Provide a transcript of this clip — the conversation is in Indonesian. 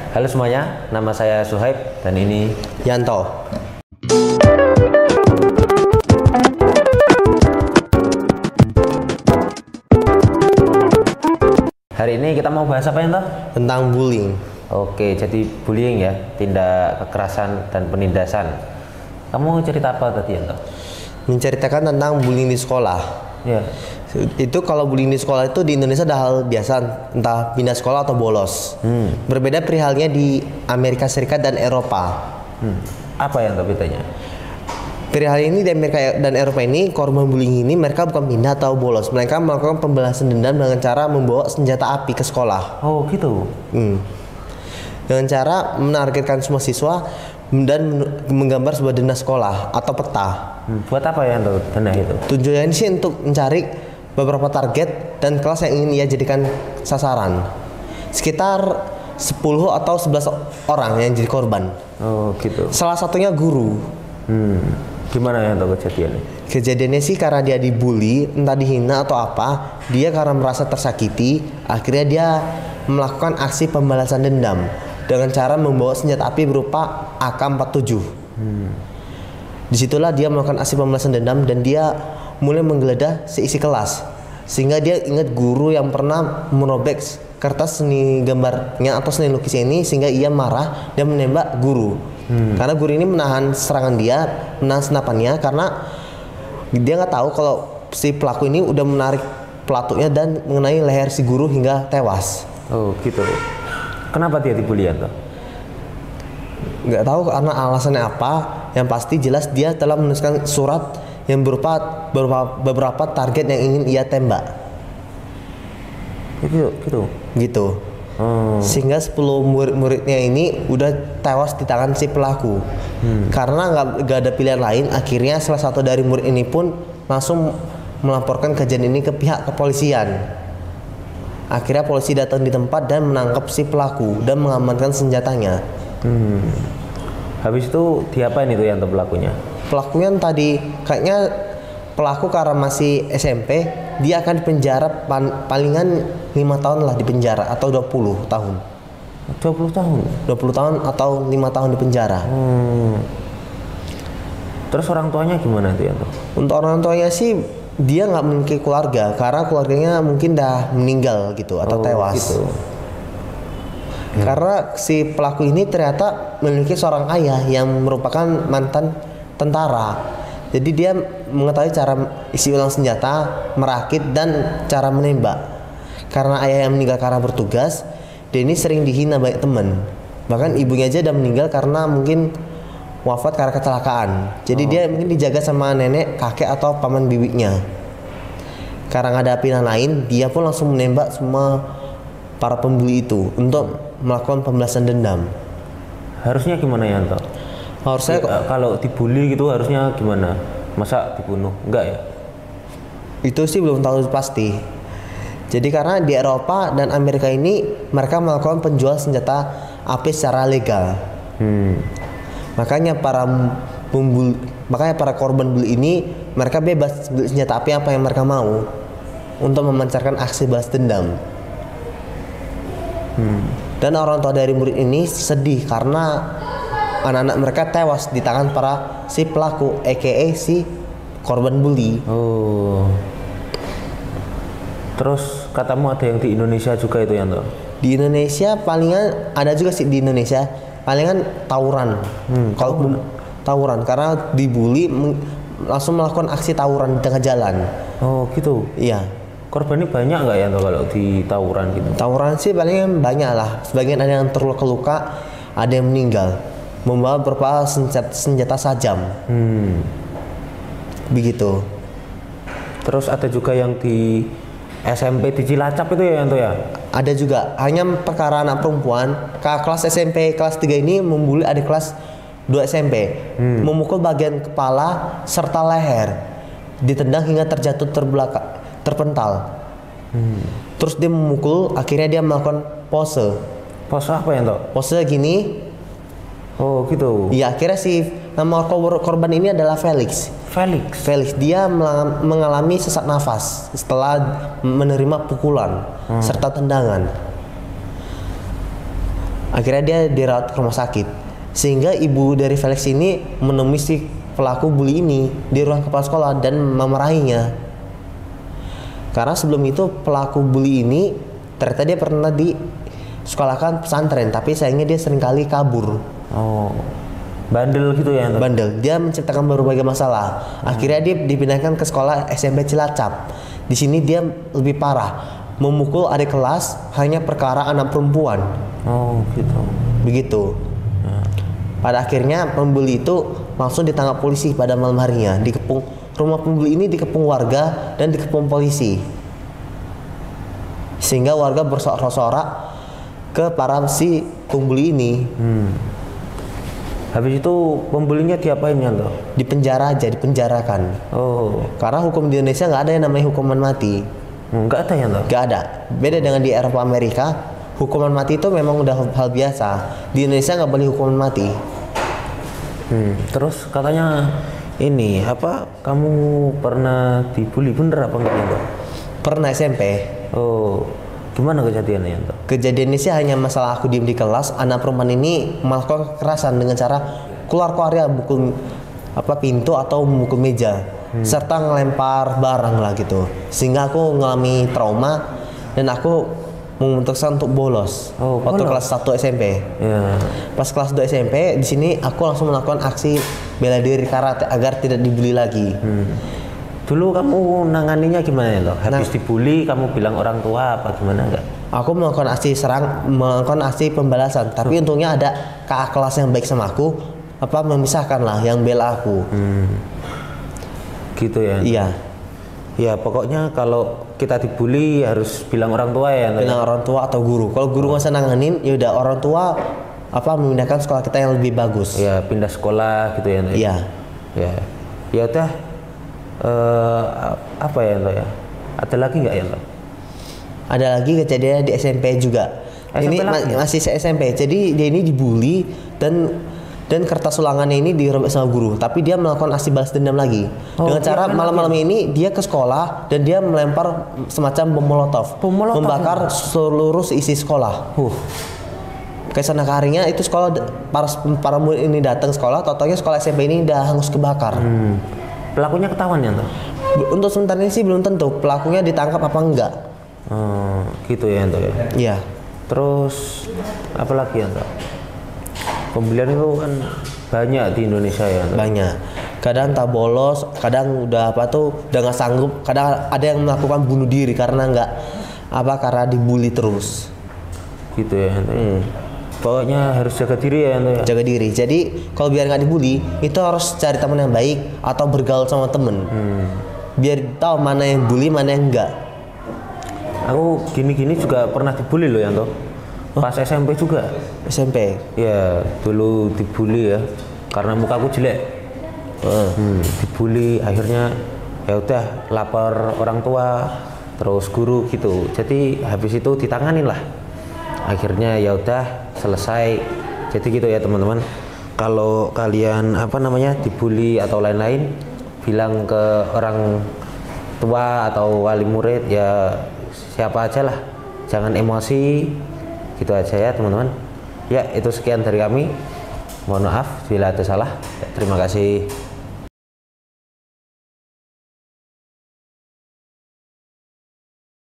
Halo semuanya, nama saya Suhaib dan ini Yanto. Hari ini kita mau bahas apa Yanto? Tentang bullying. Oke, jadi bullying ya, tindak kekerasan dan penindasan. Kamu cerita apa tadi Yanto? Menceritakan tentang bullying di sekolah. Ya. Itu kalau bullying di sekolah itu di Indonesia udah hal biasa, entah pindah sekolah atau bolos. Berbeda perihalnya di Amerika Serikat dan Eropa. Apa yang bedanya? Perihal ini di Amerika dan Eropa ini, korban bullying ini mereka bukan pindah atau bolos, mereka melakukan pembalasan dendam dengan cara membawa senjata api ke sekolah. Oh gitu. Dengan cara menargetkan semua siswa dan menggambar sebuah denda sekolah atau peta. Buat apa ya denda itu? Tujuannya sih untuk mencari beberapa target dan kelas yang ingin ia jadikan sasaran. Sekitar 10 atau 11 orang yang jadi korban. Oh gitu. Salah satunya guru. Gimana ya kejadiannya? Kejadiannya sih karena dia dibully, entah dihina atau apa, dia karena merasa tersakiti, akhirnya dia melakukan aksi pembalasan dendam dengan cara membawa senjata api berupa AK-47. Disitulah dia melakukan aksi pembalasan dendam dan dia mulai menggeledah seisi kelas, sehingga dia ingat guru yang pernah merobek kertas seni gambarnya atau seni lukisnya ini, sehingga ia marah dan menembak guru. Karena guru ini menahan serangan dia, menahan senapannya, karena dia nggak tahu kalau si pelaku ini udah menarik pelatuknya dan mengenai leher si guru hingga tewas. Oh gitu. Kenapa dia dibully Yanto? Nggak tahu karena alasannya apa. Yang pasti jelas dia telah menuliskan surat yang berupa beberapa target yang ingin ia tembak. Gitu. Sehingga 10 murid-muridnya ini udah tewas di tangan si pelaku. Karena nggak ada pilihan lain, akhirnya salah satu dari murid ini pun langsung melaporkan kejadian ini ke pihak kepolisian. Akhirnya polisi datang di tempat dan menangkap si pelaku dan mengamankan senjatanya. Habis itu diapain itu yang pelakunya? Pelakunya tadi kayaknya pelaku karena masih SMP, dia akan dipenjara palingan 5 tahun lah di penjara atau 20 tahun. 20 tahun? 20 tahun atau 5 tahun di penjara. Terus orang tuanya gimana itu Yanto? Untuk orang tuanya sih dia nggak memiliki keluarga karena keluarganya mungkin dah meninggal gitu atau tewas. Gitu. Karena si pelaku ini ternyata memiliki seorang ayah yang merupakan mantan tentara. Jadi dia mengetahui cara isi ulang senjata, merakit, dan cara menembak. Karena ayah yang meninggal karena bertugas, dia ini sering dihina banyak teman. Bahkan ibunya aja udah meninggal karena mungkin wafat karena kecelakaan. Jadi dia mungkin dijaga sama nenek, kakek, atau paman bibinya. Karena nggak ada pilihan lain, dia pun langsung menembak semua para pembuli itu untuk melakukan pembalasan dendam. Harusnya gimana Yanto? Harusnya kalau dibully gitu harusnya gimana? Masa dibunuh? Enggak ya? Itu sih belum tahu pasti. Jadi karena di Eropa dan Amerika ini mereka melakukan penjual senjata api secara legal. Makanya para korban bully ini mereka bebas beli senjata api apa yang mereka mau untuk memancarkan aksi balas dendam. Dan orang tua dari murid ini sedih karena anak-anak mereka tewas di tangan para si pelaku, aka si korban bully. Terus katamu ada yang di Indonesia juga itu Yanto? Di Indonesia palingan ada juga sih di Indonesia, palingan tawuran. Kalau tawuran karena dibully langsung melakukan aksi tawuran di tengah jalan. Oh gitu. Iya. Korbannya banyak nggak ya kalau di tawuran gitu? Tawuran sih paling banyak lah. Sebagian ada yang terluka-luka, ada yang meninggal, membawa beberapa senjata tajam. Begitu. Terus ada juga yang di SMP di Cilacap itu ya Yanto ya? Ada juga. Hanya perkara anak perempuan kelas SMP kelas 3 ini membuli adik kelas 2 SMP, memukul bagian kepala serta leher, ditendang hingga terjatuh terpental. Terus dia memukul, akhirnya dia melakukan pose. Pose apa ya Yanto? Pose gini. Oh gitu. Iya, akhirnya si nama korban ini adalah Felix. Dia mengalami sesak nafas setelah menerima pukulan serta tendangan. Akhirnya dia dirawat ke rumah sakit. Sehingga ibu dari Felix ini menemui si pelaku bully ini di ruang kepala sekolah dan memarahinya. Karena sebelum itu pelaku bully ini ternyata dia pernah di sekolahkan pesantren, tapi sayangnya dia seringkali kabur. Oh, bandel gitu ya? Bandel. Dia menciptakan berbagai masalah. Akhirnya dia dipindahkan ke sekolah SMP Cilacap. Di sini dia lebih parah, memukul adik kelas hanya perkara anak perempuan. Oh, gitu. Begitu. Pada akhirnya pembuli itu langsung ditangkap polisi pada malam harinya. Dikepung rumah pembuli ini, dikepung warga dan dikepung polisi. Sehingga warga bersorak-sorak ke para si pembuli ini. Habis itu pembulinya diapain ya toh? Dipenjara aja, dipenjarakan. Oh, Karena hukum di Indonesia nggak ada yang namanya hukuman mati. enggak ada ya toh? Nggak ada. Beda dengan di Eropa Amerika, hukuman mati itu memang udah hal biasa. Di Indonesia nggak boleh hukuman mati. Terus katanya ini apa? Kamu pernah dibully bener apa enggak ya toh? Pernah SMP. Oh, gimana kejadiannya ya toh? Kejadian ini sih hanya masalah aku diem di kelas. Anak perempuan ini melakukan kekerasan dengan cara keluar area mukul pintu atau memukul meja, serta ngelempar barang lah gitu. Sehingga aku ngalami trauma dan aku memutuskan untuk bolos. Oh, waktu bolos? kelas 1 SMP. Ya. Pas kelas 2 SMP di sini aku langsung melakukan aksi bela diri karate agar tidak dibully lagi. Dulu kamu nanganinya gimana ya toh? Habis dibully kamu bilang orang tua apa gimana enggak? Aku melakukan melakukan aksi pembalasan, tapi untungnya ada kakak kelas yang baik sama aku, memisahkan lah, yang bela aku. Gitu ya? Iya, Ya pokoknya kalau kita dibully harus bilang orang tua ya. Toh? bilang orang tua atau guru. Kalau guru nggak usah nanganin, ya udah orang tua memindahkan sekolah kita yang lebih bagus. Ya pindah sekolah gitu ya. Toh? Iya. Ya. Ya udah. Apa ya toh ya? Ada lagi nggak ya toh? Ada lagi kejadian di SMP juga. SMP Ini lagi? masih SMP. Jadi dia ini dibully dan kertas ulangannya ini dirobek sama guru, tapi dia melakukan aksi balas dendam lagi. Oh, Dengan cara iya, malam-malam ini dia ke sekolah dan dia melempar semacam bom molotov, Bom molotov? membakar seluruh isi sekolah. Kesana harinya itu sekolah para murid ini datang sekolah, totalnya sekolah SMP ini udah hangus kebakar. Pelakunya ketahuan ya toh? Untuk sementara ini sih belum tentu pelakunya ditangkap apa enggak. Gitu ya toh ya. Iya. Terus apa lagi ya toh? Pembelian itu kan banyak di Indonesia ya toh? Banyak. Kadang tak bolos, kadang udah udah nggak sanggup, kadang ada yang melakukan bunuh diri karena karena dibully terus. Gitu ya toh? Pokoknya harus jaga diri ya toh ya. Jaga diri. Jadi kalau biar nggak dibully, itu harus cari teman yang baik atau bergaul sama temen. Biar tahu mana yang bully, mana yang enggak. Aku gini-gini juga pernah dibully loh ya toh. Pas SMP juga. SMP. Ya dulu dibully ya karena mukaku jelek. Dibully akhirnya ya udah lapor orang tua terus guru gitu. Jadi habis itu ditanganin lah. Akhirnya ya udah selesai. Jadi gitu ya teman-teman. Kalau kalian dibully atau lain-lain, bilang ke orang tua atau wali murid ya siapa aja lah. Jangan emosi. Gitu aja ya teman-teman. Ya itu sekian dari kami. Mohon maaf bila ada salah. Terima kasih.